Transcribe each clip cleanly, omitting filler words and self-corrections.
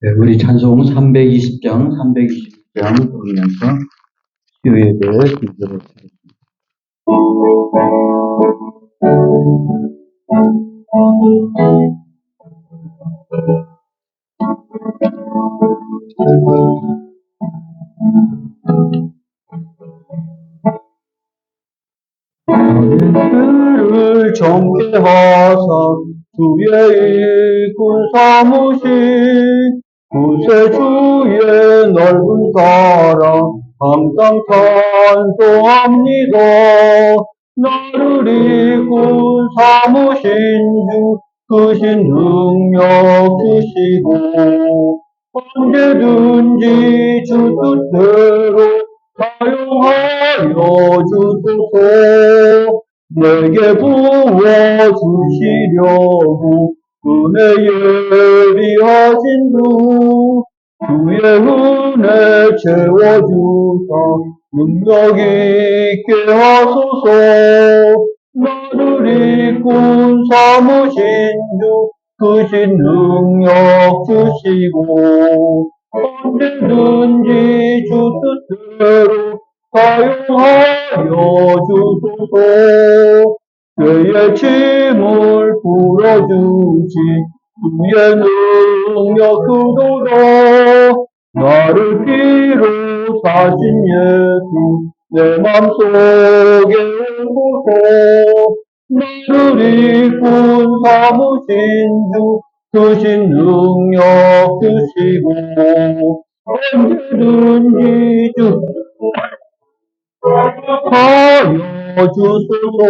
네, 우리 찬송 320장, 320장 부르면서 수요예배 기도를 드리겠습니다. 그를 정케 하사 주의 일꾼 삼으신 구세주의 넓은 사랑 항상 찬송합니다. 나를 일꾼 삼으신 주 크신 능력 주시고 언제든지 주 뜻대로 사용하여 주소서. 내게 부어주시려고 은혜 예비하신 주 주의 은혜 채워주사 능력 있게 하소서. 나를 일꾼 삼으신 주 크신 능력 주시고 언제든지 주 뜻대로 사용하여 주소서. 죄의 짐을 풀어주시 주의 능력 크도다. 나를 피로 사신 예수 내 맘속에 오소서. 나를 일꾼 삼으신 주 크신 능력 주시고 언제든지 주 하여 주소서.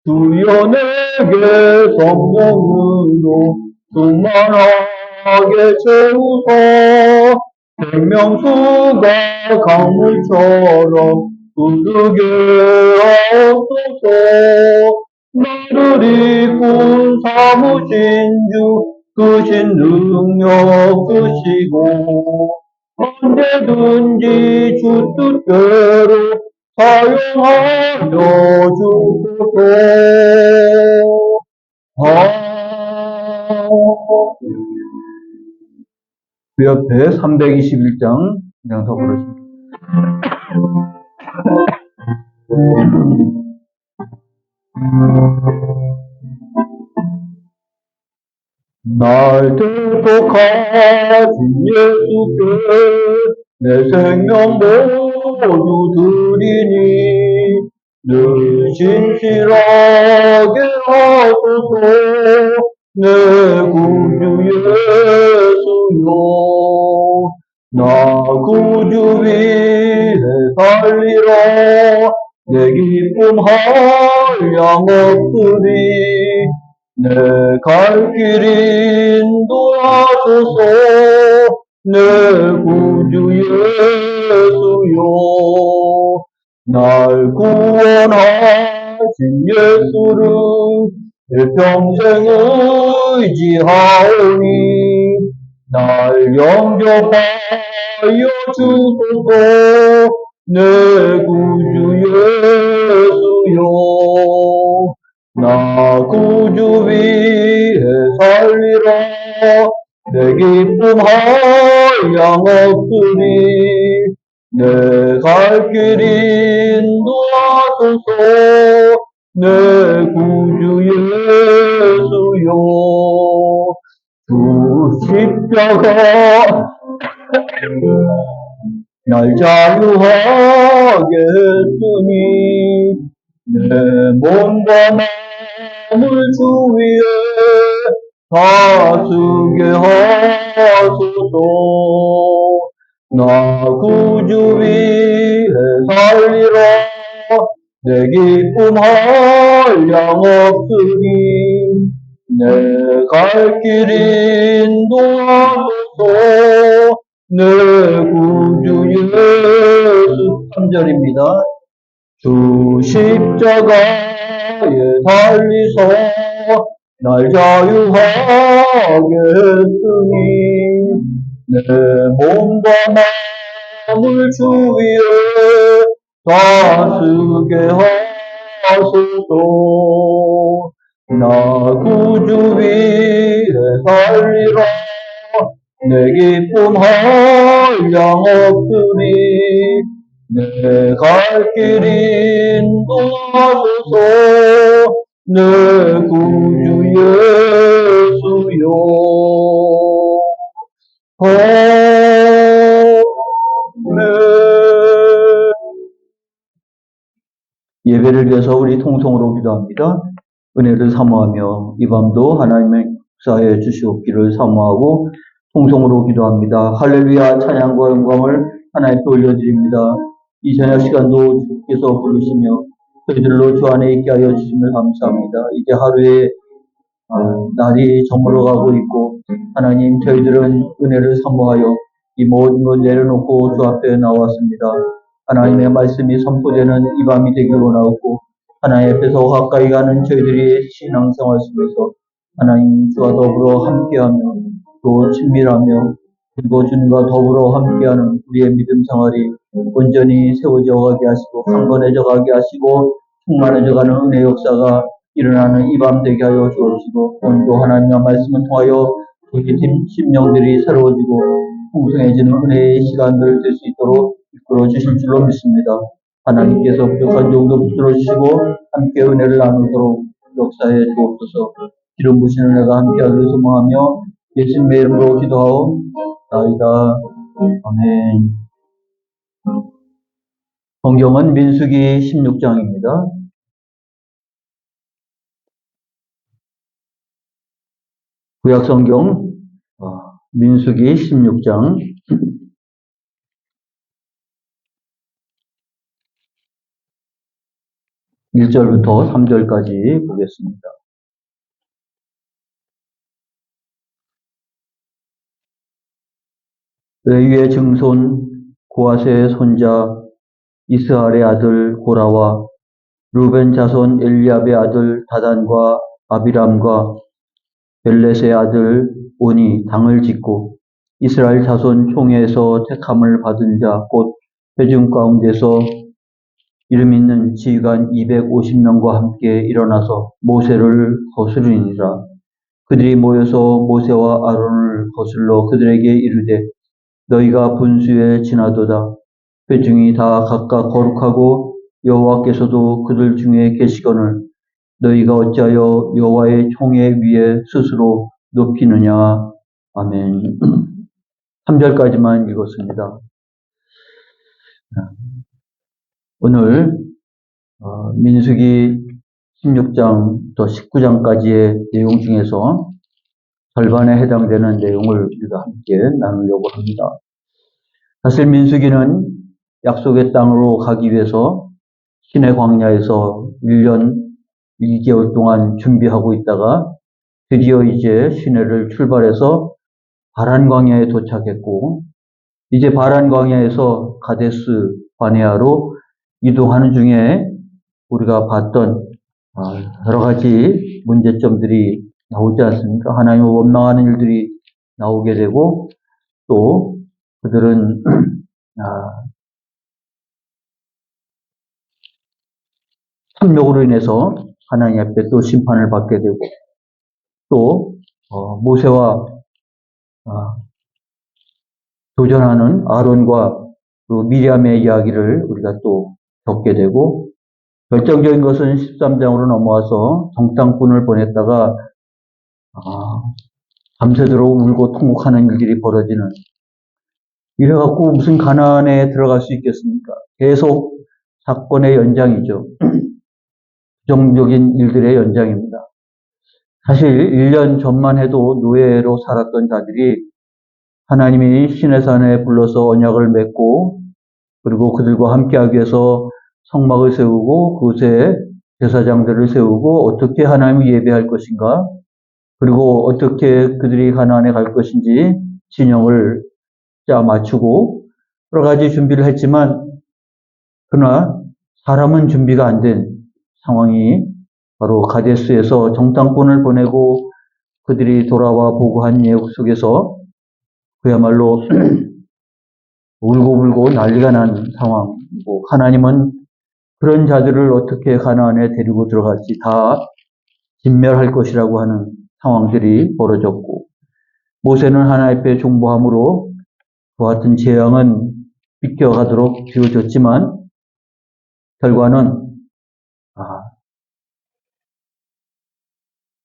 주여 내게 성령으로 충만하게 채우소. 생명수가 강물처럼 흐르게 하옵소서. 나를 일꾼 삼으신 주 크신 능력 주시고 언제든지 주 뜻대로 사용하여 주소서. 그 옆에 321장 그냥 더 부르십니다. 날 대속하신 예수께 내 생명 모두 드리니 늘 진실하게 하소서. 내 구주 예수여 나 구주 위에 살리라. 내 기쁨 한량 없으리. 내 갈 길 인도하소서. 내 구주 예수여 날 구원하신 예수를 일평생 의지하오니 날 영접하여 주소서. 내 구주 예수여 나 구주 위에 살리라. 내 기쁨 한량 없으니 내 갈 길 인도하소서. 내 구주 예수여 주 십자가 날 자유하게 했으니 내 몸과 마음을 주 위에 다스게 하소서. 나 구주 위에 살리라. 내 기쁨 한량 없으니 내 갈 길 인도하소서. 내 구주 예수. 3절입니다. 주 십자가에 달리서 날 자유하게 했으니 내 몸과 마음을 주 위에 다스게 하소서. 나 구주 위에 살리라. 내 기쁨 한량 없으니 내 갈 길 인도하소서. 내 구주 예수여. 아멘. 예배를 위해서 우리 통성으로 기도합니다. 은혜를 사모하며 이 밤도 하나님의 역사해 주시옵기를 사모하고 통성으로 기도합니다. 할렐루야. 찬양과 영광을 하나님께 올려드립니다. 이 저녁 시간도 주께서 부르시며 저희들로 주 안에 있게 하여 주심을 감사합니다. 이제 하루의 날이 저물어가고 있고 하나님, 저희들은 은혜를 사모하여 이 모든 것 내려놓고 주 앞에 나왔습니다. 하나님의 말씀이 선포되는 이 밤이 되기를 원하고 하나님 앞에서 가까이 가는 저희들이 신앙생활 속에서 하나님 주와 더불어 함께하며 또 친밀하며 그리고 주님과 더불어 함께하는 우리의 믿음 생활이 온전히 세워져 가게 하시고 강건해져 가게 하시고 충만해져 가는 은혜 역사가 일어나는 이 밤 되게 하여 주옵시고, 오늘도 하나님의 말씀을 통하여 우리 심령들이 새로워지고 풍성해지는 은혜의 시간들 될 수 있도록 이끌어 주실 줄로 믿습니다. 하나님께서 부족한 정도 붙들어 주시고 함께 은혜를 나누도록 역사해 주옵소서. 기름 부신 은혜가 함께하기를 소망하며 예수님의 이름으로 기도하옵나이다. 아멘. 성경은 민수기 16장입니다. 구약성경 민수기 16장 1절부터 3절까지 보겠습니다. 레위의 증손 고아세의 손자 이스할의 아들 고라와 루벤 자손 엘리압의 아들 다단과 아비람과 벨렛의 아들 온이 당을 짓고 이스라엘 자손 총회에서 택함을 받은 자 곧 회중 가운데서 이름 있는 지휘관 250명과 함께 일어나서 모세를 거스르니라. 그들이 모여서 모세와 아론을 거슬러 그들에게 이르되 너희가 분수에 지나도다. 회중이 다 각각 거룩하고 여호와께서도 그들 중에 계시거늘 너희가 어찌하여 여호와의 총회 위에 스스로 높이느냐. 아멘. 3절까지만 읽었습니다. 오늘 민수기 16장부터 19장까지의 내용 중에서 절반에 해당되는 내용을 우리가 함께 나누려고 합니다. 사실 민수기는 약속의 땅으로 가기 위해서 시내 광야에서 1년 2개월 동안 준비하고 있다가 드디어 이제 시내를 출발해서 바란 광야에 도착했고 이제 바란 광야에서 가데스 바네아로 이동하는 중에 우리가 봤던 여러 가지 문제점들이 나오지 않습니까? 하나님을 원망하는 일들이 나오게 되고 또 그들은 탐욕으로 인해서 하나님 앞에 또 심판을 받게 되고 또 모세와 도전하는 아론과 그 미리암의 이야기를 우리가 또 겪게 되고 결정적인 것은 13장으로 넘어와서 정탐꾼을 보냈다가 밤새도록 울고 통곡하는 일들이 벌어지는, 이래갖고 무슨 가나안에 들어갈 수 있겠습니까? 계속 사건의 연장이죠. 부정적인 일들의 연장입니다. 사실 1년 전만 해도 노예로 살았던 자들이 하나님이 시내산에 불러서 언약을 맺고 그리고 그들과 함께하기 위해서 성막을 세우고 그곳에 제사장들을 세우고 어떻게 하나님을 예배할 것인가 그리고 어떻게 그들이 가나안에 갈 것인지 진영을 짜 맞추고 여러 가지 준비를 했지만 그러나 사람은 준비가 안 된 상황이 바로 가데스에서 정탐꾼을 보내고 그들이 돌아와 보고한 예고 속에서 그야말로 울고불고 난리가 난 상황이고 하나님은 그런 자들을 어떻게 가나안에 데리고 들어갈지 다 진멸할 것이라고 하는 상황들이 벌어졌고 모세는 하나님 앞에 중보함으로 그와 같은 재앙은 비껴가도록 지어졌지만 결과는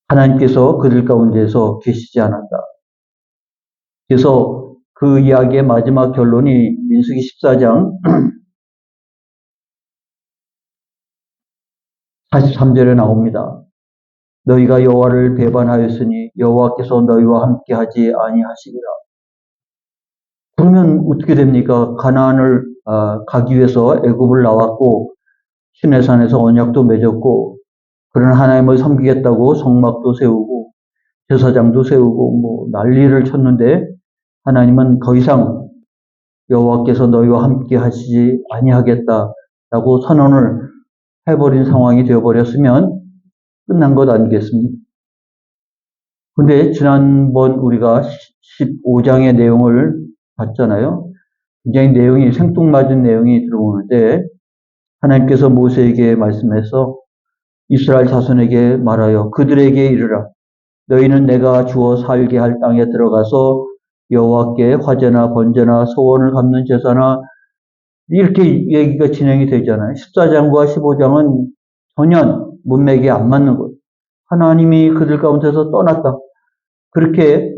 하나님께서 그들 가운데서 계시지 않았다. 그래서 그 이야기의 마지막 결론이 민수기 14장 43절에 나옵니다. 너희가 여호와를 배반하였으니 여호와께서 너희와 함께하지 아니하시리라. 그러면 어떻게 됩니까? 가나안을 가기 위해서 애굽을 나왔고 시내산에서 언약도 맺었고 그런 하나님을 섬기겠다고 성막도 세우고 제사장도 세우고 뭐 난리를 쳤는데 하나님은 더 이상 여호와께서 너희와 함께 하시지 아니하겠다라고 선언을 해버린 상황이 되어버렸으면 끝난 것 아니겠습니까? 근데 지난번 우리가 15장의 내용을 봤잖아요. 굉장히 내용이 생뚱맞은 내용이 들어오는데 하나님께서 모세에게 말씀해서 이스라엘 자손에게 말하여 그들에게 이르라. 너희는 내가 주어 살게 할 땅에 들어가서 여호와께 화제나 번제나 소원을 갚는 제사나 이렇게 얘기가 진행이 되잖아요. 14장과 15장은 전혀 문맥에 안 맞는 거예요. 하나님이 그들 가운데서 떠났다. 그렇게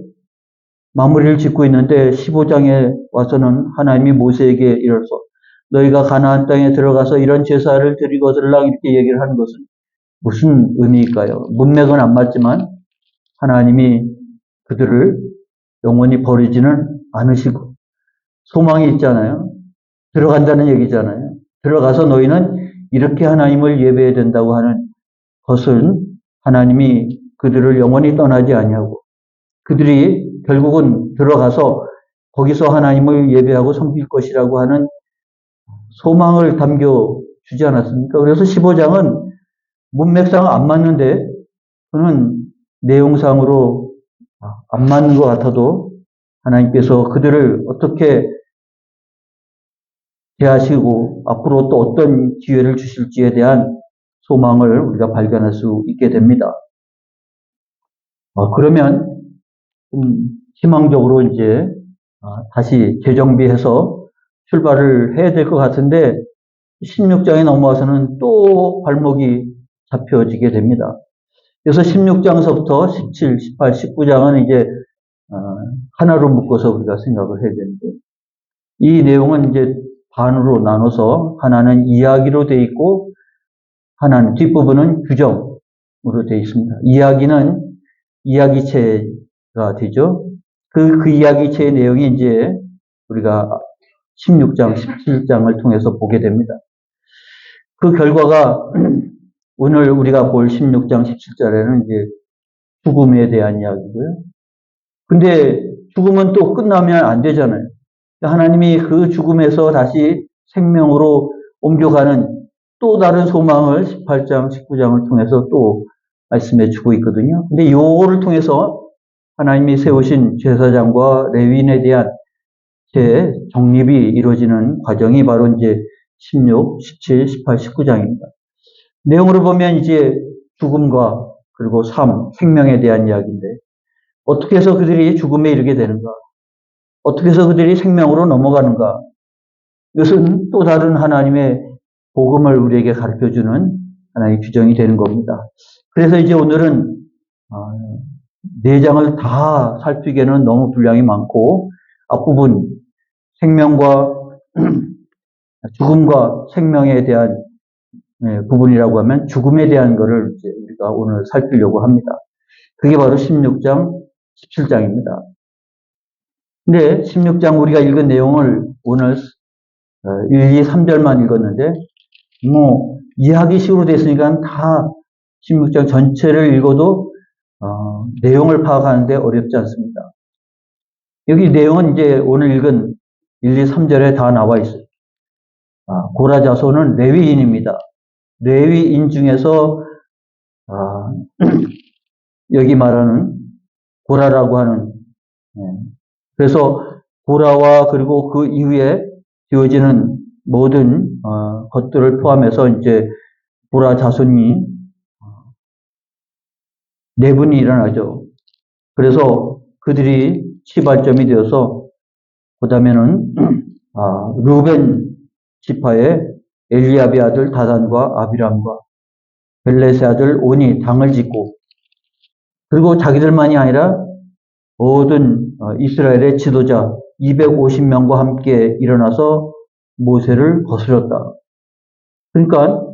마무리를 짓고 있는데 15장에 와서는 하나님이 모세에게 이르러서 너희가 가나안 땅에 들어가서 이런 제사를 드리거들라 이렇게 얘기를 하는 것은 무슨 의미일까요? 문맥은 안 맞지만 하나님이 그들을 영원히 버리지는 않으시고 소망이 있잖아요. 들어간다는 얘기잖아요. 들어가서 너희는 이렇게 하나님을 예배해야 된다고 하는 것은 하나님이 그들을 영원히 떠나지 아니하고 그들이 결국은 들어가서 거기서 하나님을 예배하고 섬길 것이라고 하는 소망을 담겨주지 않았습니까? 그래서 15장은 문맥상 안 맞는데 저는 내용상으로 안 맞는 것 같아도 하나님께서 그들을 어떻게 대하시고 앞으로 또 어떤 기회를 주실지에 대한 소망을 우리가 발견할 수 있게 됩니다. 그러면 희망적으로 이제 다시 재정비해서 출발을 해야 될 것 같은데 16장에 넘어와서는 또 발목이 잡혀지게 됩니다. 그래서 16장서부터 17, 18, 19장은 이제 하나로 묶어서 우리가 생각을 해야 되는데 이 내용은 이제 반으로 나눠서 하나는 이야기로 되어 있고 하나는 뒷부분은 규정으로 되어 있습니다. 이야기는 이야기체가 되죠. 그 이야기체의 내용이 이제 우리가 16장, 17장을 통해서 보게 됩니다. 그 결과가 오늘 우리가 볼 16장, 17절에는 이제 죽음에 대한 이야기고요. 근데 죽음은 또 끝나면 안 되잖아요. 하나님이 그 죽음에서 다시 생명으로 옮겨가는 또 다른 소망을 18장, 19장을 통해서 또 말씀해 주고 있거든요. 근데 요거를 통해서 하나님이 세우신 제사장과 레위인에 대한 정립이 이루어지는 과정이 바로 이제 16, 17, 18, 19장입니다. 내용으로 보면 이제 죽음과 그리고 삶, 생명에 대한 이야기인데 어떻게 해서 그들이 죽음에 이르게 되는가? 어떻게 해서 그들이 생명으로 넘어가는가? 이것은 또 다른 하나님의 복음을 우리에게 가르쳐주는 하나의 규정이 되는 겁니다. 그래서 이제 오늘은 4장을 다 살피기에는 너무 분량이 많고 앞부분 생명과 죽음과 생명에 대한 부분이라고 하면 죽음에 대한 것을 이제 우리가 오늘 살피려고 합니다. 그게 바로 16장, 17장입니다. 근데 16장 우리가 읽은 내용을 오늘 1, 2, 3절만 읽었는데 이해하기 식으로 됐으니까 다 16장 전체를 읽어도 내용을 파악하는데 어렵지 않습니다. 여기 내용은 이제 오늘 읽은 1, 2, 3절에 다 나와 있어요. 고라 자손은 레위인입니다. 레위인 중에서 여기 말하는 고라라고 하는 그래서 고라와 그리고 그 이후에 되어지는 모든 것들을 포함해서 이제 고라 자손이 네 분이 일어나죠. 그래서 그들이 시발점이 되어서 그 다음에는 루벤 지파의 엘리압의 아들 다단과 아비람과 벨렛의 아들 온이 당을 짓고 그리고 자기들만이 아니라 모든 이스라엘의 지도자 250명과 함께 일어나서 모세를 거스렸다. 그러니까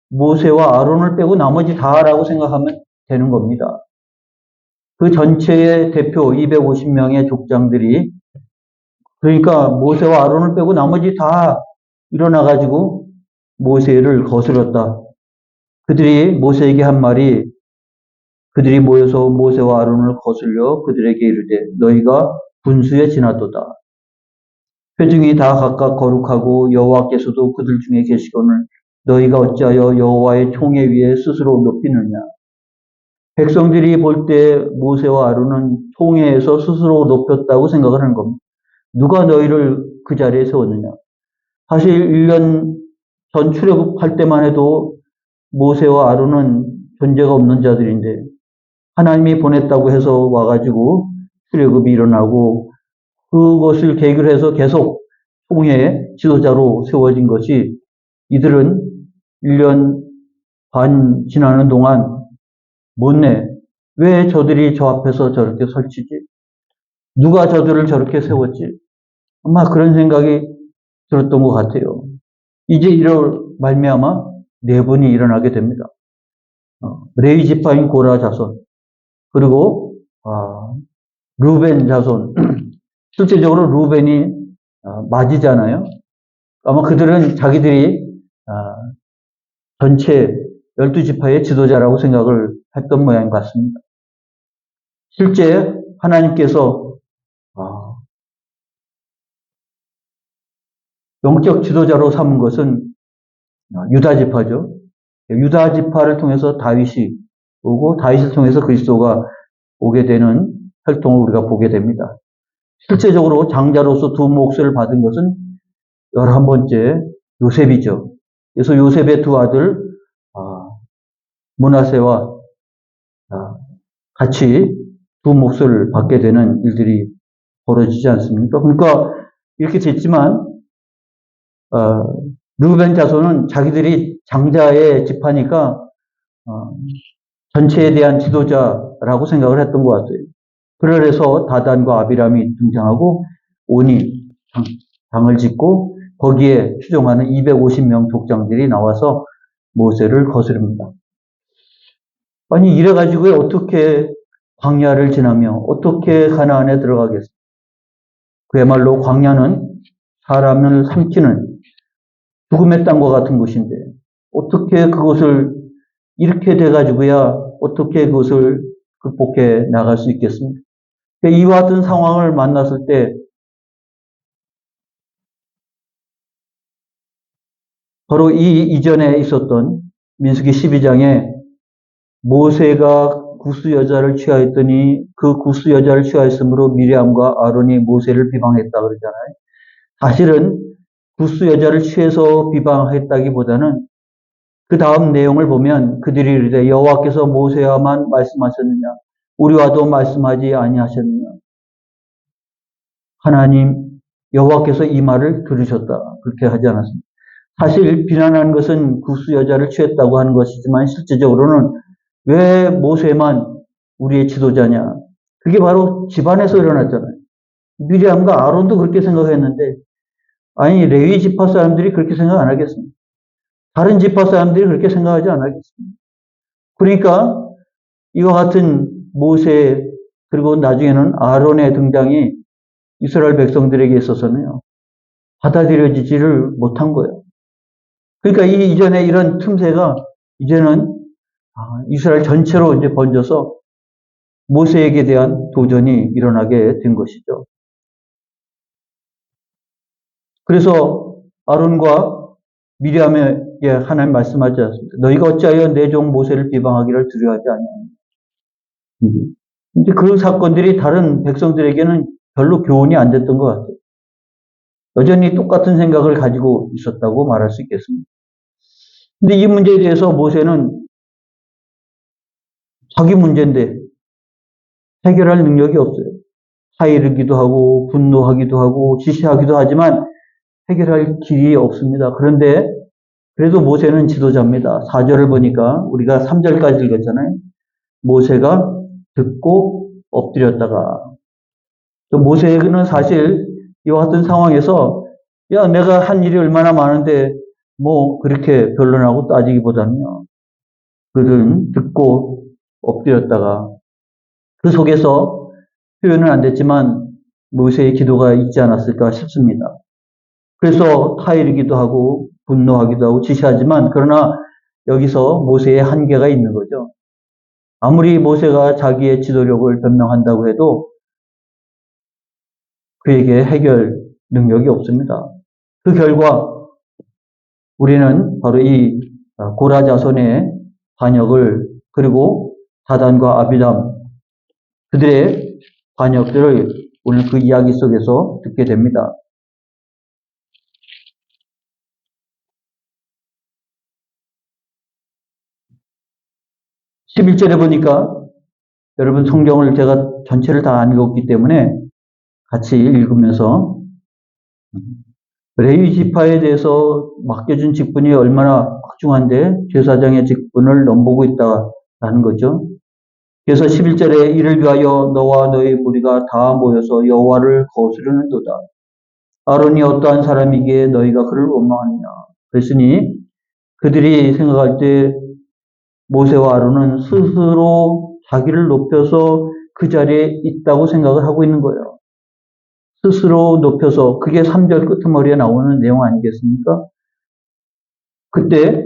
모세와 아론을 빼고 나머지 다라고 생각하면 되는 겁니다. 그 전체의 대표 250명의 족장들이 그러니까 모세와 아론을 빼고 나머지 다 일어나가지고 모세를 거스렸다. 그들이 모세에게 한 말이 그들이 모여서 모세와 아론을 거슬려 그들에게 이르되 너희가 분수에 지났도다. 회중이 다 각각 거룩하고 여호와께서도 그들 중에 계시거늘 너희가 어찌하여 여호와의 총회 위에 스스로 높이느냐. 백성들이 볼 때 모세와 아론은 총회에서 스스로 높였다고 생각을 하는 겁니다. 누가 너희를 그 자리에 세웠느냐. 사실 1년 전 출애굽할 때만 해도 모세와 아론은 존재가 없는 자들인데 하나님이 보냈다고 해서 와가지고 출애굽이 일어나고 그것을 계기로 해서 계속 총회의 지도자로 세워진 것이 이들은 1년 반 지나는 동안 못내 왜 저들이 저 앞에서 저렇게 설치지? 누가 저들을 저렇게 세웠지? 아마 그런 생각이 들었던 것 같아요. 이제 이럴 말미암아 네 분이 일어나게 됩니다. 레위 지파인 고라 자손 그리고 루벤 자손 실제적으로 루벤이 맞이잖아요. 아마 그들은 자기들이 전체 12지파의 지도자라고 생각을 했던 모양인 것 같습니다. 실제 하나님께서 영적 지도자로 삼은 것은 유다지파죠. 유다지파를 통해서 다윗이 오고 다윗을 통해서 그리스도가 오게 되는 혈통을 우리가 보게 됩니다. 실제적으로 장자로서 두 몫을 받은 것은 11번째 요셉이죠. 그래서 요셉의 두 아들 므낫세와 같이 두 몫을 받게 되는 일들이 벌어지지 않습니까? 그러니까 이렇게 됐지만 르우벤 자손은 자기들이 장자의 지파니까 전체에 대한 지도자라고 생각을 했던 것 같아요. 그래서 다단과 아비람이 등장하고 온이 당을 짓고 거기에 추종하는 250명 족장들이 나와서 모세를 거스릅니다. 아니 이래가지고 어떻게 광야를 지나며 어떻게 가나안에 들어가겠습니까? 그야말로 광야는 사람을 삼키는 죽음의 땅과 같은 곳인데 어떻게 그것을 이렇게 돼가지고야 어떻게 그것을 극복해 나갈 수 있겠습니까? 이와 같은 상황을 만났을 때 바로 이 이전에 있었던 민수기 12장에 모세가 구스 여자를 취하였더니 그 구스 여자를 취하였으므로 미리암과 아론이 모세를 비방했다 그러잖아요. 사실은 구스 여자를 취해서 비방했다기보다는 그 다음 내용을 보면 그들이 이르되 여호와께서 모세와만 말씀하셨느냐 우리와도 말씀하지 아니하셨느냐 하나님 여호와께서 이 말을 들으셨다 그렇게 하지 않았습니다. 사실 비난하는 것은 구스 여자를 취했다고 하는 것이지만 실제적으로는 왜 모세만 우리의 지도자냐 그게 바로 집안에서 일어났잖아요. 미리암과 아론도 그렇게 생각했는데 아니 레위 지파 사람들이 그렇게 생각 안 하겠습니다. 다른 지파 사람들이 그렇게 생각하지 않겠습니다. 그러니까 이와 같은 모세 그리고 나중에는 아론의 등장이 이스라엘 백성들에게 있어서는요. 받아들여지지를 못한 거예요. 그러니까 이 이전에 이런 틈새가 이제는 이스라엘 전체로 이제 번져서 모세에게 대한 도전이 일어나게 된 것이죠. 그래서 아론과 미리암에게 하나님 말씀하지 않습니까? 너희가 어찌하여 내 종 모세를 비방하기를 두려워하지 아니하느냐. 이제 그 사건들이 다른 백성들에게는 별로 교훈이 안 됐던 것 같아요. 여전히 똑같은 생각을 가지고 있었다고 말할 수 있겠습니다. 근데 이 문제에 대해서 모세는 자기 문제인데 해결할 능력이 없어요. 사이르기도 하고 분노하기도 하고 지시하기도 하지만 해결할 길이 없습니다. 그런데 그래도 모세는 지도자입니다. 4절을 보니까 우리가 3절까지 읽었잖아요. 모세가 듣고 엎드렸다가 또 모세는 사실 이와 같은 상황에서 야 내가 한 일이 얼마나 많은데 뭐 그렇게 변론하고 따지기보다는요. 그들은 듣고 엎드렸다가 그 속에서 표현은 안 됐지만 모세의 기도가 있지 않았을까 싶습니다. 그래서 타이르기도 하고 분노하기도 하고 지시하지만 그러나 여기서 모세의 한계가 있는 거죠. 아무리 모세가 자기의 지도력을 변명한다고 해도 그에게 해결 능력이 없습니다. 그 결과 우리는 바로 이 고라 자손의 반역을 그리고 다단과 아비람 그들의 반역들을 오늘 그 이야기 속에서 듣게 됩니다. 11절에 보니까 여러분 성경을 제가 전체를 다 안 읽었기 때문에 같이 읽으면서 레위 지파에 대해서 맡겨준 직분이 얼마나 막중한데 제사장의 직분을 넘보고 있다라는 거죠. 그래서 11절에 이를 위하여 너와 너의 무리가 다 모여서 여호와를 거스르는도다. 아론이 어떠한 사람이기에 너희가 그를 원망하느냐. 그랬으니 그들이 생각할 때 모세와 아론은 스스로 자기를 높여서 그 자리에 있다고 생각을 하고 있는 거예요. 스스로 높여서 그게 3절 끄트머리에 나오는 내용 아니겠습니까? 그때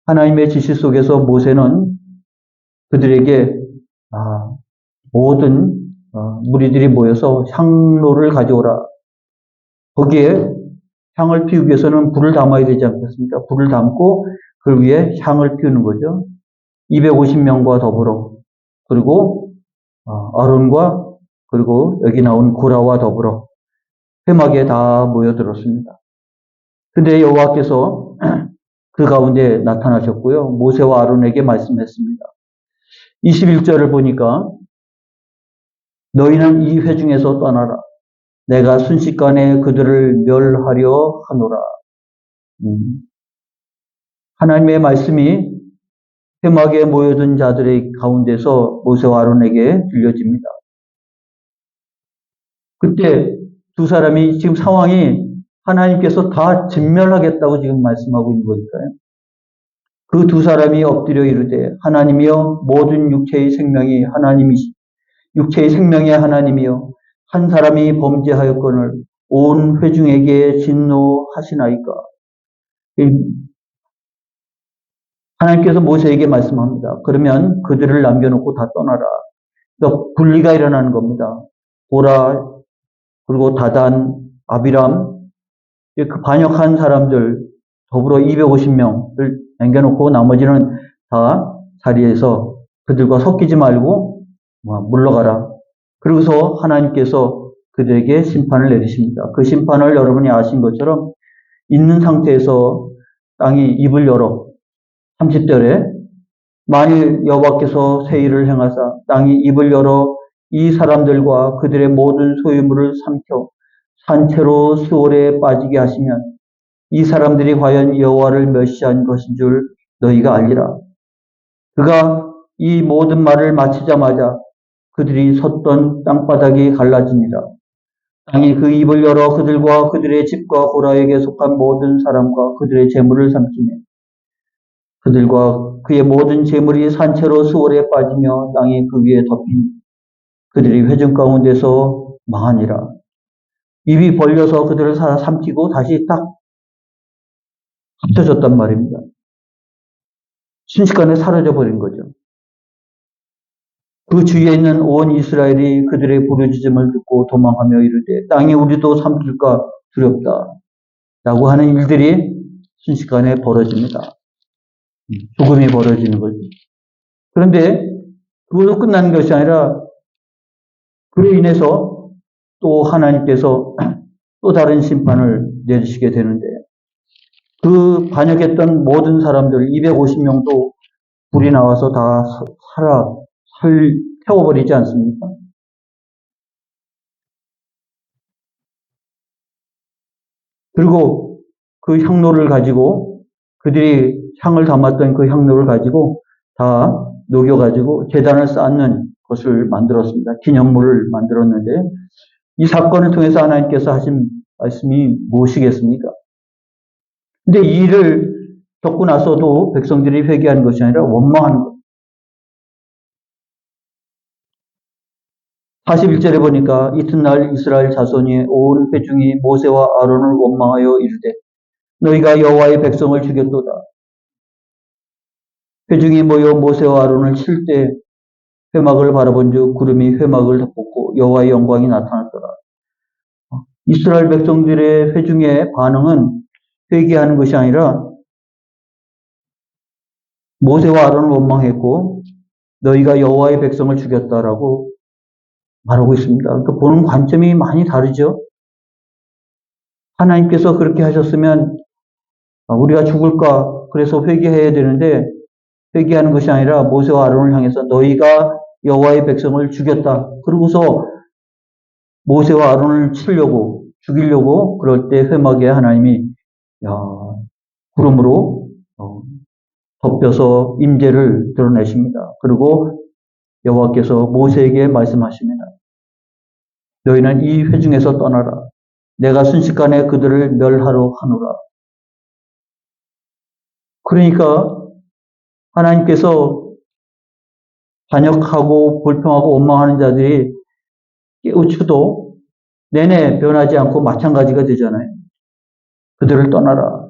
하나님의 지시 속에서 모세는 그들에게 모든 무리들이 모여서 향로를 가져오라. 거기에 향을 피우기 위해서는 불을 담아야 되지 않겠습니까? 불을 담고 그 위에 향을 피우는 거죠. 250명과 더불어 그리고 아론과 그리고 여기 나온 고라와 더불어 회막에 다 모여들었습니다. 근데 여호와께서 그 가운데 나타나셨고요. 모세와 아론에게 말씀했습니다. 21절을 보니까 너희는 이 회중에서 떠나라. 내가 순식간에 그들을 멸하려 하노라. 하나님의 말씀이 회막에 모여든 자들의 가운데서 모세와 아론에게 들려집니다. 그때 두 사람이 지금 상황이 하나님께서 다 진멸하겠다고 지금 말씀하고 있는 거니까요. 그 두 사람이 엎드려 이르되 하나님이여 모든 육체의 생명이 육체의 생명의 하나님이여 한 사람이 범죄하였거늘 온 회중에게 진노하시나이까. 하나님께서 모세에게 말씀합니다. 그러면 그들을 남겨놓고 다 떠나라. 그러니까 분리가 일어나는 겁니다. 고라 그리고 다단, 아비람 그 반역한 사람들 더불어 250명을 남겨놓고 나머지는 다 자리에서 그들과 섞이지 말고 물러가라. 그러고서 하나님께서 그들에게 심판을 내리십니다. 그 심판을 여러분이 아신 것처럼 있는 상태에서 땅이 입을 열어 30절에 만일 여호와께서 새 일을 행하사 땅이 입을 열어 이 사람들과 그들의 모든 소유물을 삼켜 산채로 수월에 빠지게 하시면 이 사람들이 과연 여호와를 멸시한 것인 줄 너희가 알리라. 그가 이 모든 말을 마치자마자 그들이 섰던 땅바닥이 갈라지니라. 땅이 그 입을 열어 그들과 그들의 집과 고라에게 속한 모든 사람과 그들의 재물을 삼키며 그들과 그의 모든 재물이 산채로 수월에 빠지며 땅이 그 위에 덮인 그들이 회중 가운데서 망하니라. 입이 벌려서 그들을 삼키고 다시 딱 합쳐졌단 말입니다. 순식간에 사라져버린 거죠. 그 주위에 있는 온 이스라엘이 그들의 부르짖음을 듣고 도망하며 이르되 땅이 우리도 삼킬까 두렵다. 라고 하는 일들이 순식간에 벌어집니다. 죽음이 벌어지는 거죠. 그런데 그걸로 끝나는 것이 아니라 그로 인해서 또 하나님께서 또 다른 심판을 내리시게 되는데 그 반역했던 모든 사람들 250명도 불이 나와서 다 태워버리지 않습니까? 그리고 그 향로를 가지고 그들이 향을 담았던 그 향로를 가지고 다 녹여가지고 제단을 쌓는 것을 만들었습니다. 기념물을 만들었는데 이 사건을 통해서 하나님께서 하신 말씀이 무엇이겠습니까? 근데 이 일을 겪고 나서도 백성들이 회개하는 것이 아니라 원망하는 것. 41절에 보니까 이튿날 이스라엘 자손이 온 회중이 모세와 아론을 원망하여 이르되 너희가 여호와의 백성을 죽였도다. 회중이 모여 모세와 아론을 칠 때 회막을 바라본즉 구름이 회막을 덮었고 여호와의 영광이 나타났더라. 이스라엘 백성들의 회중의 반응은 회개하는 것이 아니라 모세와 아론을 원망했고 너희가 여호와의 백성을 죽였다라고 말하고 있습니다. 그러니까 보는 관점이 많이 다르죠. 하나님께서 그렇게 하셨으면 우리가 죽을까 그래서 회개해야 되는데 회개하는 것이 아니라 모세와 아론을 향해서 너희가 여호와의 백성을 죽였다. 그러고서 모세와 아론을 치려고 죽이려고 그럴 때 회막에 하나님이 구름으로 덮여서 임재를 드러내십니다. 그리고 여호와께서 모세에게 말씀하십니다. 너희는 이 회중에서 떠나라. 내가 순식간에 그들을 멸하러 하노라. 그러니까 하나님께서 반역하고 불평하고 원망하는 자들이 깨우쳐도 내내 변하지 않고 마찬가지가 되잖아요. 그들을 떠나라.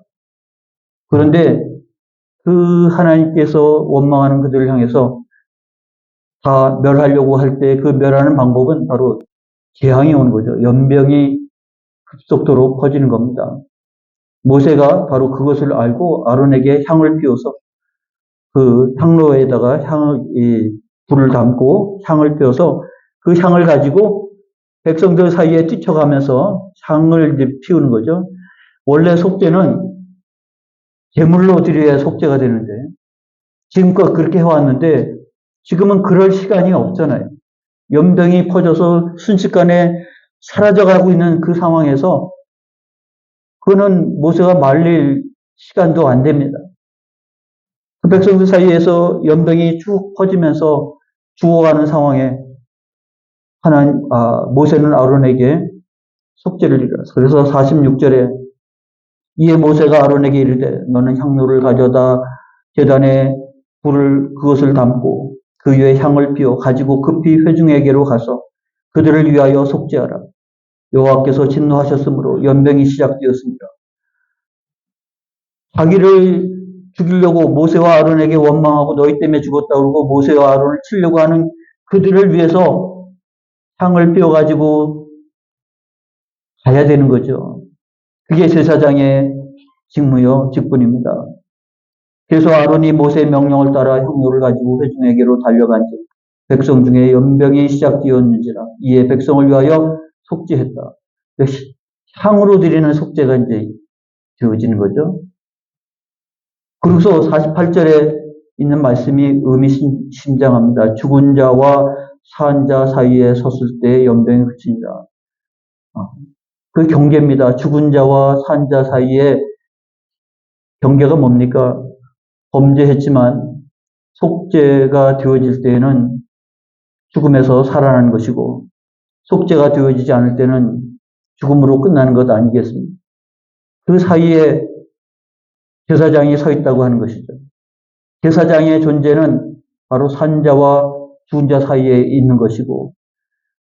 그런데 그 하나님께서 원망하는 그들을 향해서 다 멸하려고 할 때 그 멸하는 방법은 바로 재앙이 오는 거죠. 연병이 급속도로 퍼지는 겁니다. 모세가 바로 그것을 알고 아론에게 향을 피워서 그 향로에다가 불을 담고 향을 피워서 그 향을 가지고 백성들 사이에 뛰쳐가면서 향을 피우는 거죠. 원래 속죄는 제물로 드려야 속죄가 되는데 지금껏 그렇게 해왔는데 지금은 그럴 시간이 없잖아요. 연병이 퍼져서 순식간에 사라져가고 있는 그 상황에서 그거는 모세가 말릴 시간도 안 됩니다. 그 백성들 사이에서 연병이 쭉 퍼지면서 죽어가는 상황에 모세는 아론에게 속죄를 이루었어. 그래서 46절에 이에 모세가 아론에게 이르되 너는 향로를 가져다 제단에 그것을 담고 그 위에 향을 피워 가지고 급히 회중에게로 가서 그들을 위하여 속죄하라. 여호와께서 진노하셨으므로 연병이 시작되었습니다. 자기를 죽이려고 모세와 아론에게 원망하고 너희 때문에 죽었다 그러고 모세와 아론을 치려고 하는 그들을 위해서 향을 피워가지고 가야 되는 거죠. 그게 제사장의 직분입니다. 그래서 아론이 모세의 명령을 따라 향로를 가지고 회중에게로 달려간즉 백성 중에 연병이 시작되었는지라 이에 백성을 위하여 속죄했다. 향으로 드리는 속죄가 이제 되어지는 거죠. 그래서 48절에 있는 말씀이 의미심장합니다. 죽은 자와 산 자 사이에 섰을 때 연병이 그치니라. 그 경계입니다. 죽은 자와 산 자 사이에 경계가 뭡니까? 범죄했지만 속죄가 되어질 때에는 죽음에서 살아나는 것이고 속죄가 되어지지 않을 때는 죽음으로 끝나는 것 아니겠습니까? 그 사이에 제사장이 서 있다고 하는 것이죠. 제사장의 존재는 바로 산자와 죽은 자 사이에 있는 것이고,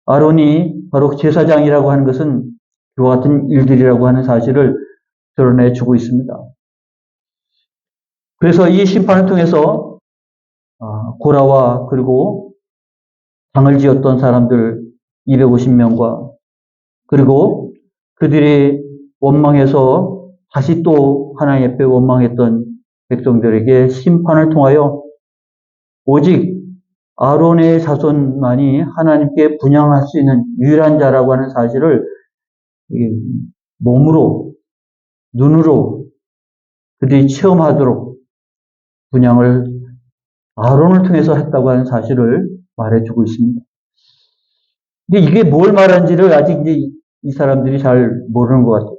아론이 바로 제사장이라고 하는 것은 그와 같은 일들이라고 하는 사실을 드러내 주고 있습니다. 그래서 이 심판을 통해서 고라와 그리고 당을 지었던 사람들 250명과 그리고 그들이 원망해서 다시 또 하나님 앞에 원망했던 백성들에게 심판을 통하여 오직 아론의 자손만이 하나님께 분향할 수 있는 유일한 자라고 하는 사실을 몸으로, 눈으로 그들이 체험하도록 분향을 아론을 통해서 했다고 하는 사실을 말해주고 있습니다. 근데 이게 뭘 말하는지를 아직 이제 이 사람들이 잘 모르는 것 같아요.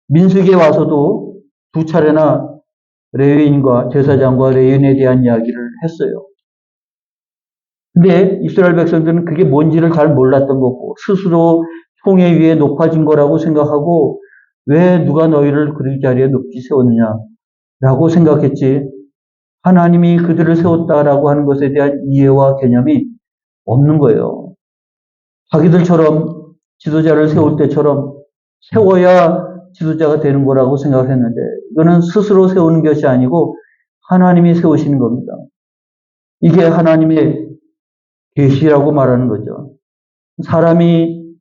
민수기에 와서도 두 차례나 레위인과 제사장과 레위인에 대한 이야기를 했어요. 근데 이스라엘 백성들은 그게 뭔지를 잘 몰랐던 거고 스스로 총회 위에 높아진 거라고 생각하고 왜 누가 너희를 그 자리에 높이 세웠느냐라고 생각했지 하나님이 그들을 세웠다라고 하는 것에 대한 이해와 개념이 없는 거예요. 자기들처럼 지도자를 세울 때처럼 세워야 지도자가 되는 거라고 생각했는데 이거는 스스로 세우는 것이 아니고 하나님이 세우시는 겁니다. 이게 하나님의 계시라고 말하는 거죠. 사람이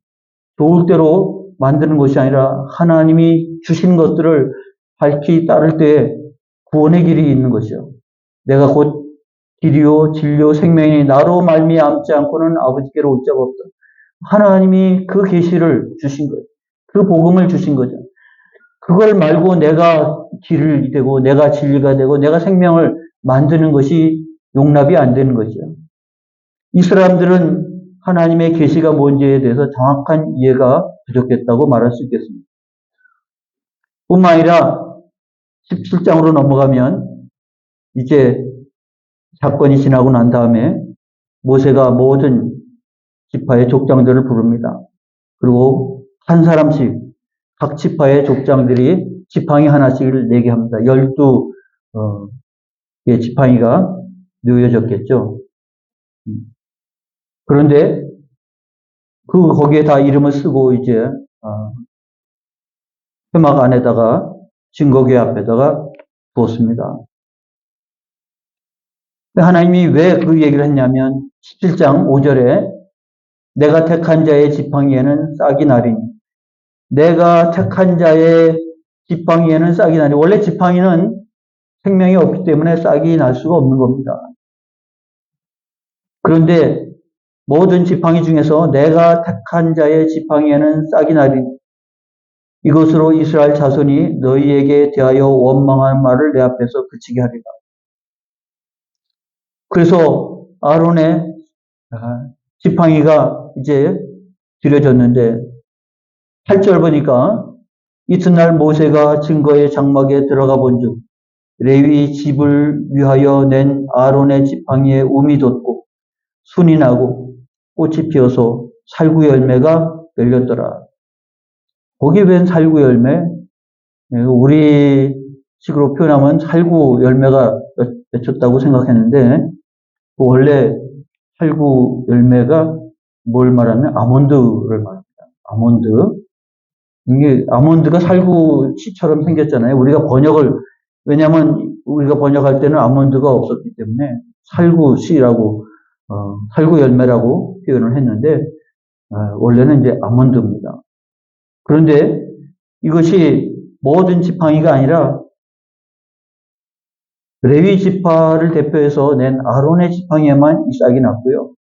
좋을 대로 만드는 것이 아니라 하나님이 주신 것들을 밝히 따를 때 구원의 길이 있는 것이요. 내가 곧 길이요 진리요 생명이 나로 말미암지 않고는 아버지께로 올 자가 없다. 하나님이 그 계시를 주신 거예요. 그 복음을 주신 거죠. 그걸 말고 내가 길이 되고 내가 진리가 되고 내가 생명을 만드는 것이 용납이 안 되는 거죠. 이 사람들은 하나님의 계시가 뭔지에 대해서 정확한 이해가 부족했다고 말할 수 있겠습니다. 뿐만 아니라 17장으로 넘어가면 이제 사건이 지나고 난 다음에 모세가 모든 지파의 족장들을 부릅니다. 그리고 한 사람씩 각 지파의 족장들이 지팡이 하나씩을 내게 합니다. 12 지팡이가 놓여졌겠죠. 그런데 거기에 다 이름을 쓰고 이제 회막 안에다가 증거궤 앞에다가 두었습니다. 하나님이 왜 그 얘기를 했냐면 17장 5절에 내가 택한 자의 지팡이에는 싹이 나리니 내가 택한 자의 지팡이에는 싹이 나리. 원래 지팡이는 생명이 없기 때문에 싹이 날 수가 없는 겁니다. 그런데 모든 지팡이 중에서 내가 택한 자의 지팡이에는 싹이 나리니 이것으로 이스라엘 자손이 너희에게 대하여 원망한 말을 내 앞에서 그치게 하리라. 그래서 아론의 지팡이가 이제 드려졌는데 8절 보니까 이튿날 모세가 증거의 장막에 들어가 본즉 레위 집을 위하여 낸 아론의 지팡이에 움이 돋고 순이 나고 꽃이 피어서 살구 열매가 열렸더라. 거기 웬 살구 열매? 우리 식으로 표현하면 살구 열매가 맺혔다고 생각했는데 원래 살구 열매가 뭘 말하면 아몬드를 말합니다. 아몬드. 이게 아몬드가 살구씨처럼 생겼잖아요. 왜냐하면 우리가 번역할 때는 아몬드가 없었기 때문에 살구씨라고 살구 열매라고 표현을 했는데 원래는 이제 아몬드입니다. 그런데 이것이 모든 지팡이가 아니라 레위 지파를 대표해서 낸 아론의 지팡이에만 이 싹이 났고요.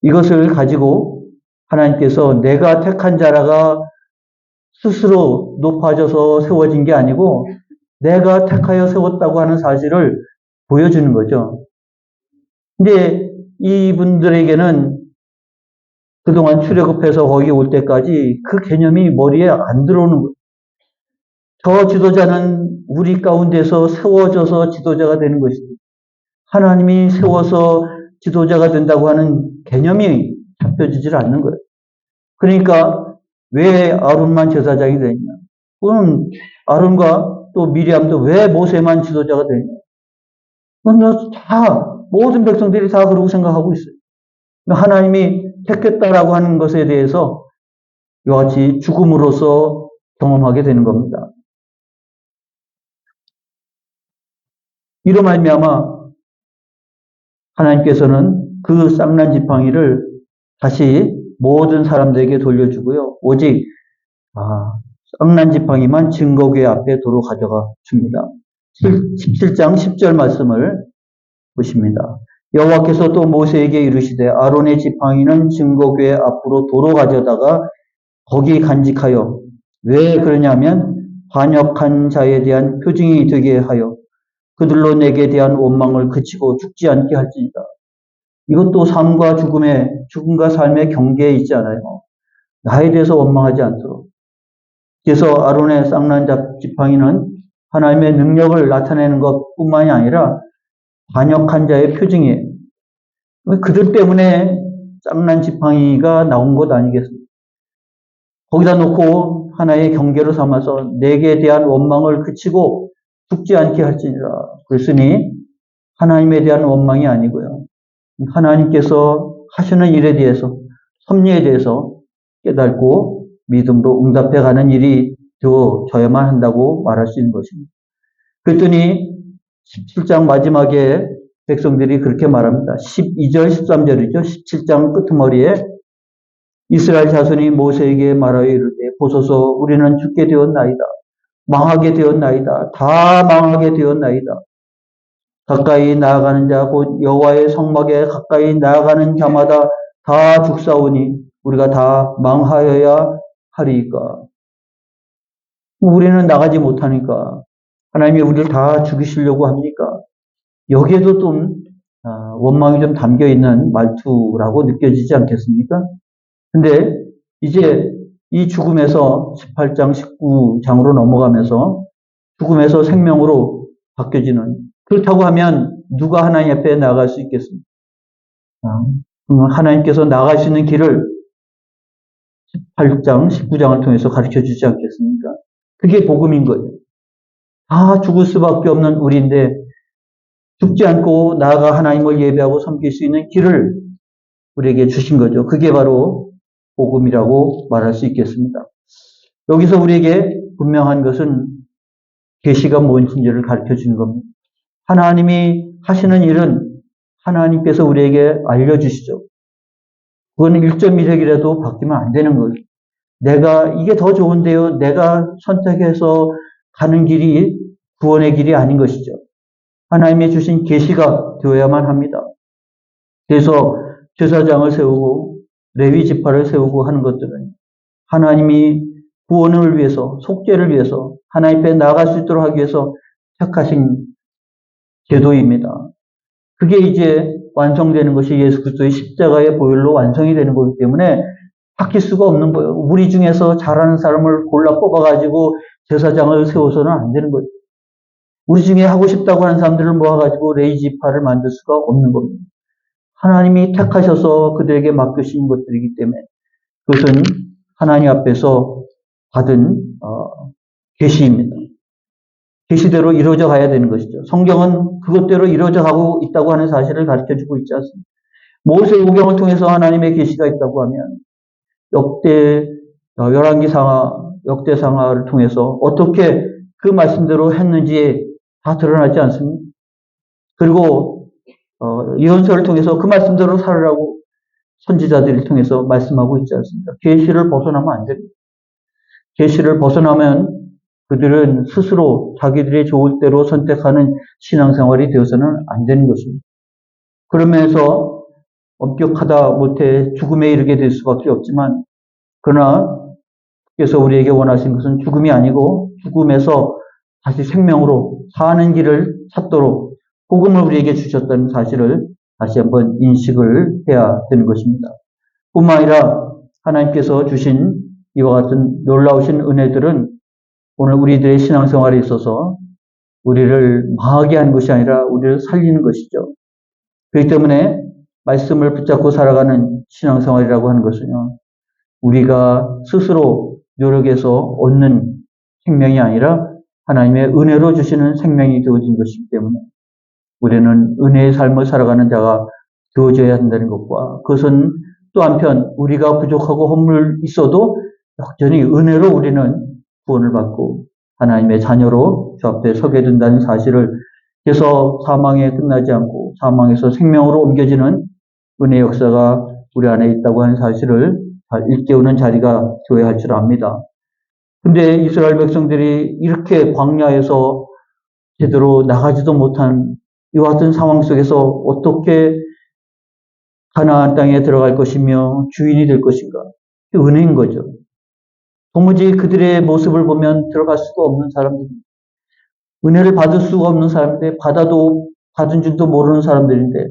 이것을 가지고 하나님께서 내가 택한 자라가 스스로 높아져서 세워진 게 아니고 내가 택하여 세웠다고 하는 사실을 보여주는 거죠. 근데 이분들에게는 그동안 출애굽해서 거기 올 때까지 그 개념이 머리에 안 들어오는 거예요. 저 지도자는 우리 가운데서 세워져서 지도자가 되는 것이지 하나님이 세워서 지도자가 된다고 하는 개념이 잡혀지질 않는 거예요. 그러니까 왜 아론만 제사장이 되냐? 그럼 아론과 또 미리암도 왜 모세만 지도자가 되냐? 모든 백성들이 다 그러고 생각하고 있어요. 하나님이 택했다라고 하는 것에 대해서 이와 같이 죽음으로써 경험하게 되는 겁니다. 이로 말미암아 하나님께서는 그 쌍난 지팡이를 다시 모든 사람들에게 돌려주고요. 오직 쌍난 지팡이만 증거궤 앞에 도로 가져가 줍니다. 17장 10절 말씀을 보십니다. 여호와께서 또 모세에게 이르시되 아론의 지팡이는 증거궤 앞으로 도로 가져다가 거기 간직하여 왜 그러냐면 반역한 자에 대한 표징이 되게 하여 그들로 내게 대한 원망을 그치고 죽지 않게 할지니라. 이것도 죽음과 삶의 경계에 있지 않아요. 나에 대해서 원망하지 않도록. 그래서 아론의 쌍난 지팡이는 하나님의 능력을 나타내는 것뿐만이 아니라 반역한 자의 표징이에요. 그들 때문에 쌍난 지팡이가 나온 것 아니겠습니까? 거기다 놓고 하나의 경계로 삼아서 내게 대한 원망을 그치고 죽지 않게 할지니라. 그랬으니 하나님에 대한 원망이 아니고요. 하나님께서 하시는 일에 대해서, 섭리에 대해서 깨닫고 믿음으로 응답해가는 일이 되어져야만 한다고 말할 수 있는 것입니다. 그랬더니 17장 마지막에 백성들이 그렇게 말합니다. 12절, 13절이죠. 17장 끄트머리에 이스라엘 자손이 모세에게 말하여 이르되 보소서 우리는 죽게 되었나이다. 망하게 되었나이다. 다 망하게 되었나이다. 가까이 나아가는 자 곧 여호와의 성막에 가까이 나아가는 자마다 다 죽사오니 우리가 다 망하여야 하리이까. 우리는 나가지 못하니까 하나님이 우리를 다 죽이시려고 합니까? 여기에도 좀 원망이 좀 담겨있는 말투라고 느껴지지 않겠습니까? 근데 이제 이 죽음에서 18장, 19장으로 넘어가면서 죽음에서 생명으로 바뀌어지는, 그렇다고 하면 누가 하나님 앞에 나아갈 수 있겠습니까? 하나님께서 나아갈 수 있는 길을 18장, 19장을 통해서 가르쳐 주지 않겠습니까? 그게 복음인 거예요. 다 죽을 수밖에 없는 우리인데 죽지 않고 나아가 하나님을 예배하고 섬길 수 있는 길을 우리에게 주신 거죠. 그게 바로 복음이라고 말할 수 있겠습니다. 여기서 우리에게 분명한 것은 계시가 무엇인지를 가르쳐 주는 겁니다. 하나님이 하시는 일은 하나님께서 우리에게 알려주시죠. 그건 1.1핵이라도 바뀌면 안 되는 거예요. 내가 이게 더 좋은데요. 내가 선택해서 가는 길이 구원의 길이 아닌 것이죠. 하나님이 주신 계시가 되어야만 합니다. 그래서 제사장을 세우고 레위 지파를 세우고 하는 것들은 하나님이 구원을 위해서, 속죄를 위해서 하나님 앞에 나아갈 수 있도록 하기 위해서 택하신 제도입니다. 그게 이제 완성되는 것이 예수 그리스도의 십자가의 보혈로 완성이 되는 거기 때문에 바뀔 수가 없는 거예요. 우리 중에서 잘하는 사람을 골라 뽑아가지고 제사장을 세워서는 안 되는 거죠. 우리 중에 하고 싶다고 하는 사람들을 모아가지고 레위 지파를 만들 수가 없는 겁니다. 하나님이 택하셔서 그들에게 맡기신 것들이기 때문에 그것은 하나님 앞에서 받은 계시입니다. 계시대로 이루어져 가야 되는 것이죠. 성경은 그것대로 이루어져 가고 있다고 하는 사실을 가르쳐주고 있지 않습니다. 모세오경을 통해서 하나님의 계시가 있다고 하면 역대상하를 통해서 어떻게 그 말씀대로 했는지 다 드러나지 않습니까? 그리고 예언서를 통해서 그 말씀대로 살으라고 선지자들을 통해서 말씀하고 있지 않습니까? 계시를 벗어나면 안 됩니다. 계시를 벗어나면 그들은 스스로 자기들이 좋을 대로 선택하는 신앙생활이 되어서는 안 되는 것입니다. 그러면서 엄격하다 못해 죽음에 이르게 될 수밖에 없지만 그러나 그래서 우리에게 원하신 것은 죽음이 아니고 죽음에서 다시 생명으로 사는 길을 찾도록 복음을 우리에게 주셨다는 사실을 다시 한번 인식을 해야 되는 것입니다. 뿐만 아니라 하나님께서 주신 이와 같은 놀라우신 은혜들은 오늘 우리들의 신앙생활에 있어서 우리를 망하게 하는 것이 아니라 우리를 살리는 것이죠. 그렇기 때문에 말씀을 붙잡고 살아가는 신앙생활이라고 하는 것은요, 우리가 스스로 노력해서 얻는 생명이 아니라 하나님의 은혜로 주시는 생명이 되어진 것이기 때문에 우리는 은혜의 삶을 살아가는 자가 되어져야 한다는 것과 그것은 또 한편 우리가 부족하고 허물 있어도 여전히 은혜로 우리는 구원을 받고 하나님의 자녀로 주 앞에 서게 된다는 사실을 그래서 사망에 끝나지 않고 사망에서 생명으로 옮겨지는 은혜 역사가 우리 안에 있다고 하는 사실을 잘 일깨우는 자리가 되어야 할 줄 압니다. 근데 이스라엘 백성들이 이렇게 광야에서 제대로 나가지도 못한 이와 같은 상황 속에서 어떻게 가나안 땅에 들어갈 것이며 주인이 될 것인가? 은혜인 거죠. 도무지 그들의 모습을 보면 들어갈 수가 없는 사람들입니다. 은혜를 받을 수가 없는 사람인데 받아도 받은 줄도 모르는 사람들인데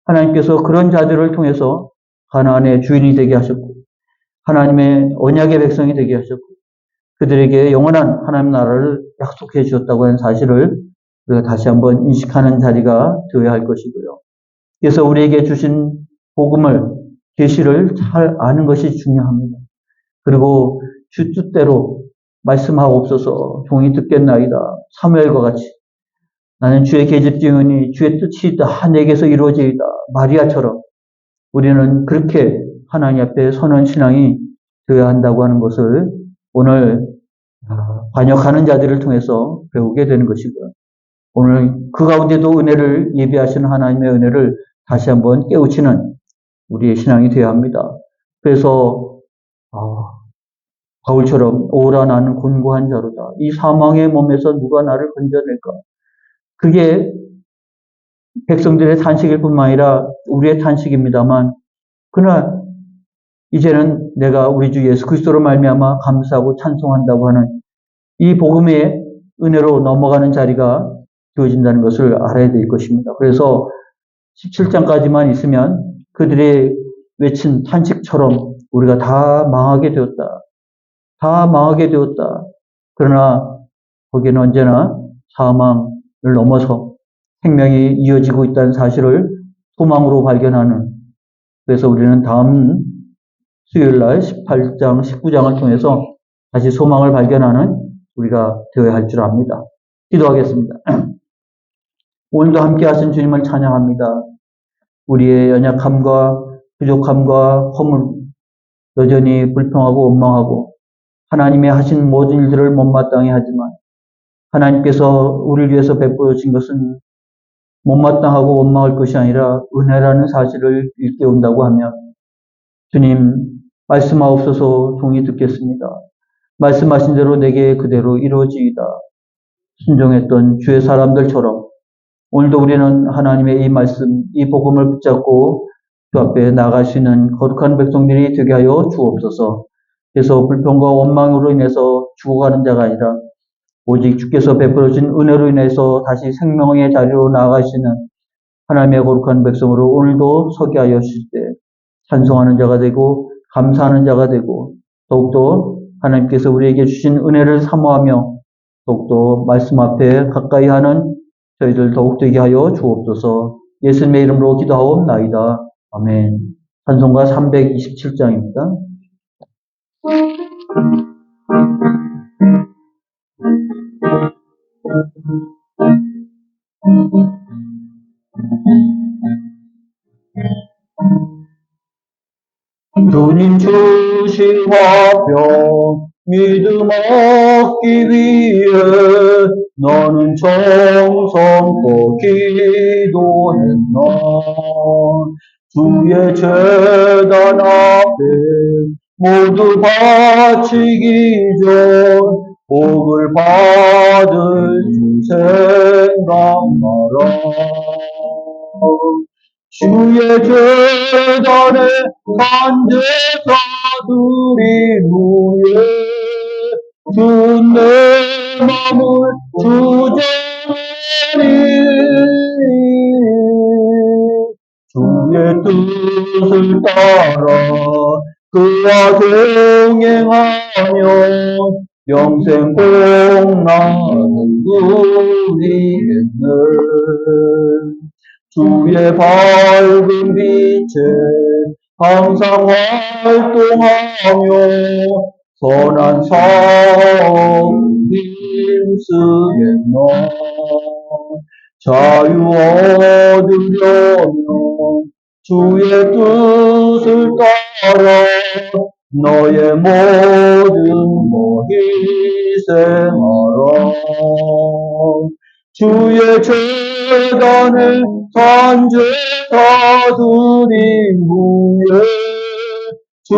하나님께서 그런 자들을 통해서 가나안의 주인이 되게 하셨고 하나님의 언약의 백성이 되게 하셨고 그들에게 영원한 하나님 나라를 약속해 주셨다고 하는 사실을 우리가 다시 한번 인식하는 자리가 되어야 할 것이고요. 그래서 우리에게 주신 복음을, 계시를 잘 아는 것이 중요합니다. 그리고 주 뜻대로 말씀하옵소서 종이 듣겠나이다. 사무엘과 같이 나는 주의 계집증이니 주의 뜻이 다 내게서 이루어지이다. 마리아처럼 우리는 그렇게 하나님 앞에 서는 신앙이 되어야 한다고 하는 것을 오늘 반역하는 자들을 통해서 배우게 되는 것이고요. 오늘 그 가운데도 은혜를 예비하시는 하나님의 은혜를 다시 한번 깨우치는 우리의 신앙이 되어야 합니다. 그래서 바울처럼 오라 나는 곤고한 자로다. 이 사망의 몸에서 누가 나를 건져낼까? 그게 백성들의 탄식일 뿐만 아니라 우리의 탄식입니다만 그러나 이제는 내가 우리 주 예수 그리스도로 말미암아 감사하고 찬송한다고 하는 이 복음의 은혜로 넘어가는 자리가 되어진다는 것을 알아야 될 것입니다. 그래서 17장까지만 있으면 그들의 외친 탄식처럼 우리가 다 망하게 되었다. 다 망하게 되었다. 그러나 거기는 언제나 사망을 넘어서 생명이 이어지고 있다는 사실을 소망으로 발견하는 그래서 우리는 다음 수요일날 18장, 19장을 통해서 다시 소망을 발견하는 우리가 되어야 할 줄 압니다. 기도하겠습니다. 오늘도 함께 하신 주님을 찬양합니다. 우리의 연약함과 부족함과 허물, 여전히 불평하고 원망하고 하나님의 하신 모든 일들을 못마땅해 하지만 하나님께서 우리를 위해서 베풀어 주신 것은 못마땅하고 원망할 것이 아니라 은혜라는 사실을 일깨운다고 하면 주님 말씀하옵소서 종이 듣겠습니다. 말씀하신 대로 내게 그대로 이루어지이다. 순종했던 주의 사람들처럼 오늘도 우리는 하나님의 이 말씀, 이 복음을 붙잡고 주 앞에 나갈 수 있는 거룩한 백성들이 되게 하여 주옵소서. 그래서 불평과 원망으로 인해서 죽어가는 자가 아니라 오직 주께서 베풀어 주신 은혜로 인해서 다시 생명의 자리로 나아갈 수 있는 하나님의 거룩한 백성으로 오늘도 서게 하여 주실 때 찬송하는 자가 되고 감사하는 자가 되고 더욱더 하나님께서 우리에게 주신 은혜를 사모하며 더욱더 말씀 앞에 가까이 하는 저희들 더욱 되게 하여 주옵소서. 예수님의 이름으로 기도하옵나이다. 아멘. 찬송가 327장입니다. 주님 주신 화평 믿음 얻기 위해 너는 정성껏 기도했나. 주의 제단 앞에 모두 바치기 전 복을 받을 주 생각나라. 주의 제단에 간제사 드린 후에 주 내 맘을 주저하니 주의 뜻을 따라 그와 동행하며 영생 공나는 우리는 주의 밝은 빛에 항상 활동하며 선한 사업 힘쓰겠나. 자유 얻으려면 주의 뜻을 따라 너의 모든 것 희생하라. 주의 재단에 산제사 드린 후에 주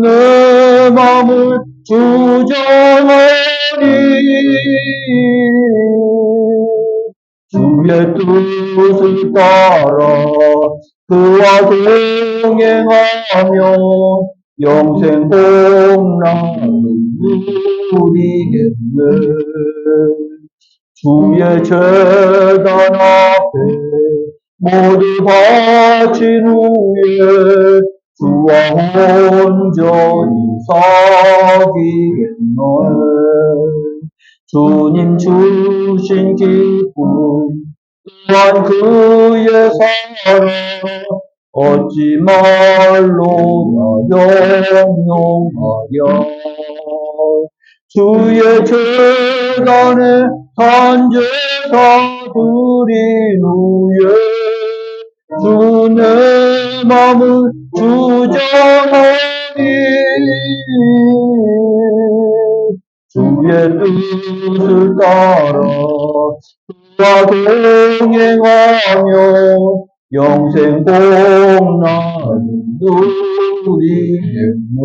내 맘을 주장하니 주의 뜻을 따라 그와 동행하며 영생 복락을 누리겠네. 주의 재단 앞에 모두 바친 후에 주와 온전히 사귀겠네. 주님 주신 기쁨 또한 그의 사랑 어찌 말로 영영하랴. 주의 재단에 산제사 드린 후에 주 내 맘을 주장하니 주의 뜻을 따라 그와 동행하며 영생 복락을 누리겠네.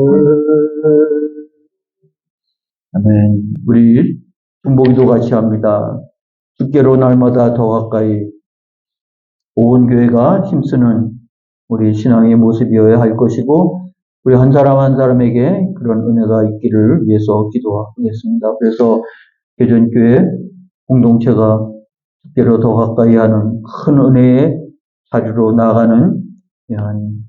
아멘. 우리 중보기도 같이 합니다. 주께로 날마다 더 가까이. 온 교회가 힘쓰는 우리 신앙의 모습이어야 할 것이고 우리 한 사람 한 사람에게 그런 은혜가 있기를 위해서 기도하겠습니다. 그래서 개전교회 공동체가 주께로 더 가까이 하는 큰 은혜의 자리로 나아가는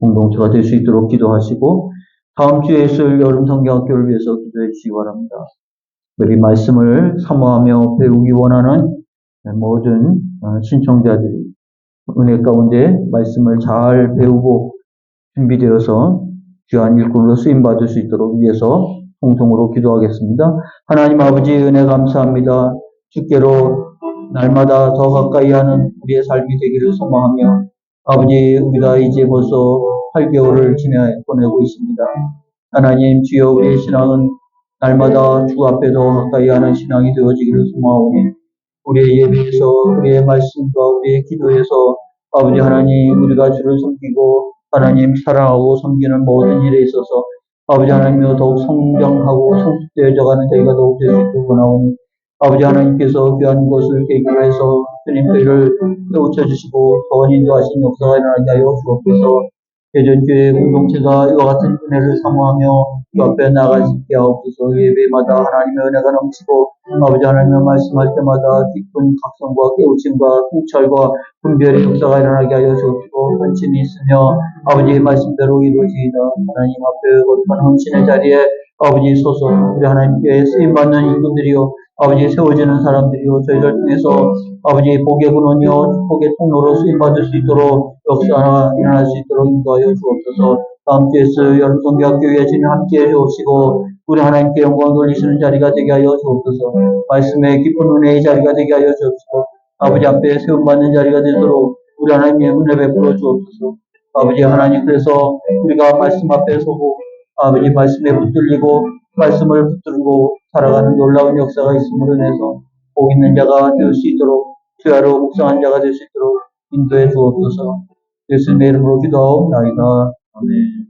공동체가 될 수 있도록 기도하시고 다음 주에 있을 여름 성경학교를 위해서 기도해 주시기 바랍니다. 우리 말씀을 사모하며 배우기 원하는 모든 신청자들이 은혜 가운데 말씀을 잘 배우고 준비되어서 귀한 일꾼으로 쓰임받을 수 있도록 위해서 통성으로 기도하겠습니다. 하나님 아버지 은혜 감사합니다. 주께로 날마다 더 가까이 하는 우리의 삶이 되기를 소망하며 아버지 우리가 이제 벌써 8개월을 보내고 있습니다. 하나님 주여 우리의 신앙은 날마다 주 앞에 더 가까이 하는 신앙이 되어지기를 소망하오니 우리의 예배에서 우리의 말씀과 우리의 기도에서 아버지 하나님 우리가 주를 섬기고 하나님 사랑하고 섬기는 모든 일에 있어서 아버지 하나님여 더욱 성장하고 성숙되어져가는 저희가 더욱 될 수 있도록 원하오니 아버지 하나님께서 귀한 것을 계기로 해서 주님 저희를 깨우쳐 주시고 더원 인도하신 역사가 일어나게 하여 주옵소서. 개전교회 공동체가 이와 같은 은혜를 사모하며 주 앞에 나아갈 수 있게 하옵소서. 예배마다 하나님의 은혜가 넘치고 아버지 하나님의 말씀할 때마다 깊은 각성과 깨우침과 통찰과 분별의 역사가 일어나게 하여 주옵시고 헌신이 있으며 아버지의 말씀대로 이루어지이다. 하나님 앞에 거룩한 헌신의 자리에 아버지 소서 우리 하나님께 쓰임받는 인분들이요 아버지 세워지는 사람들이요 저희를 통해서 아버지 복의 근원이요 축복의 통로로 쓰임받을 수 있도록 역사가 일어날 수 있도록 인도하여 주옵소서. 다음 주에 있을 여름성경학교에 주님 함께해 주옵시고 우리 하나님께 영광을 돌리시는 자리가 되게 하여 주옵소서. 말씀의 깊은 은혜의 자리가 되게 하여 주옵시고 아버지 앞에 세움받는 자리가 되도록 우리 하나님의 은혜 베풀어 주옵소서. 아버지 하나님 그래서 우리가 말씀 앞에 서고 아버지 말씀에 붙들리고 말씀을 붙들고 살아가는 놀라운 역사가 있음으로 인해서 복 있는 자가 될 수 있도록 주야로 묵상한 자가 될 수 있도록 인도해 주옵소서. 예수님의 이름으로 기도하옵나이다. 아멘.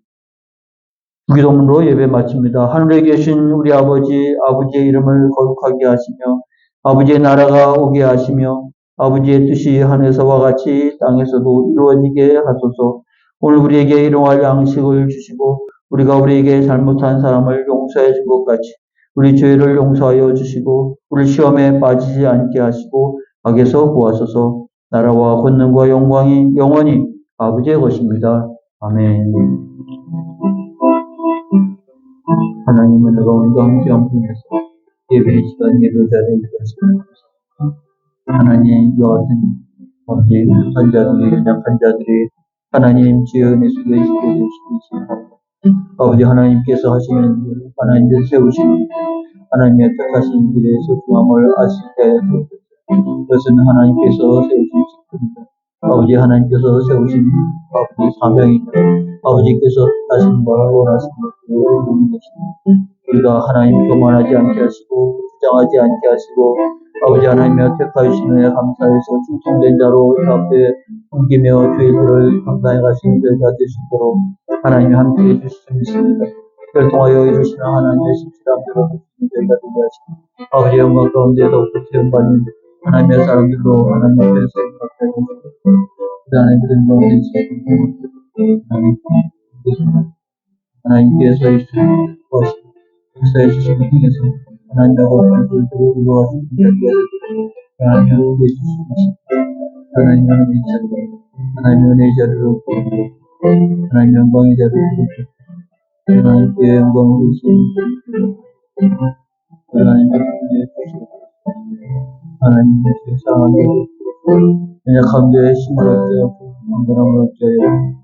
기도문으로 예배 마칩니다. 하늘에 계신 우리 아버지의 이름을 거룩하게 하시며 아버지의 나라가 오게 하시며 아버지의 뜻이 하늘에서와 같이 땅에서도 이루어지게 하소서. 오늘 우리에게 일용할 양식을 주시고 우리가 우리에게 잘못한 사람을 용서해 준 것 같이 우리 죄를 용서하여 주시고 우리 시험에 빠지지 않게 하시고 악에서 구하소서. 나라와 권능과 영광이 영원히 아버지의 것입니다. 아멘. 하나님은 내가 오늘도 함께 함께해서 예배의 시간 예배 자리에 들어갔습니다. 하나님 이와 같은 아버지 부족한 자들이 연약한 자들이 하나님 주의 은혜 속에 있게 되시기 바랍니다. 아버지 하나님께서 하시는 일, 하나님께서 세우신 일, 하나님의 택하신 일의 소중함을 알 수 있게 하여 주옵소서. 그것은 하나님께서 세우신 직분입니다. 아버지 하나님께서 세우신 아버지 사명입니다. 아버지께서 하신 바 원하신 것을 이루는 것입니다. 우리가 하나님 교만하지 않게 하시고 주장하지 않게 하시고 아버지 하나님여 택하시는 은혜 감사해서 충성된 자로 주 앞에 섬기며 주의 일을 감당해 가시는 저희가 될 수 있도록 하나님이 함께해 주시옵니다. 결통하여 이루시는 하나님의 신실한 표를 주시는 저희가 되게 하시고 아버지의 영광 가운데 더욱더 채움받는 하나님의 사람들로 하나님 앞에서 행복하게 해주시고 우리 하나님의 가운데 있으시고 하나님께서 있으신 것이 역사해 주시는 통해서 하나님의 거룩한 소리들을 이루어가시는 자리가 되고 하나님의 은혜 주시옵소서. 하나님의 은혜의 자리로 하나님의 은혜의 자리로 하나님의 영광의 자리로 하나님께 영광을 주시옵소서. 하나님의 은혜에 주시옵소서. 하나님의 사랑하게 연약한데 힘을 얻게 강건함을 얻게 하여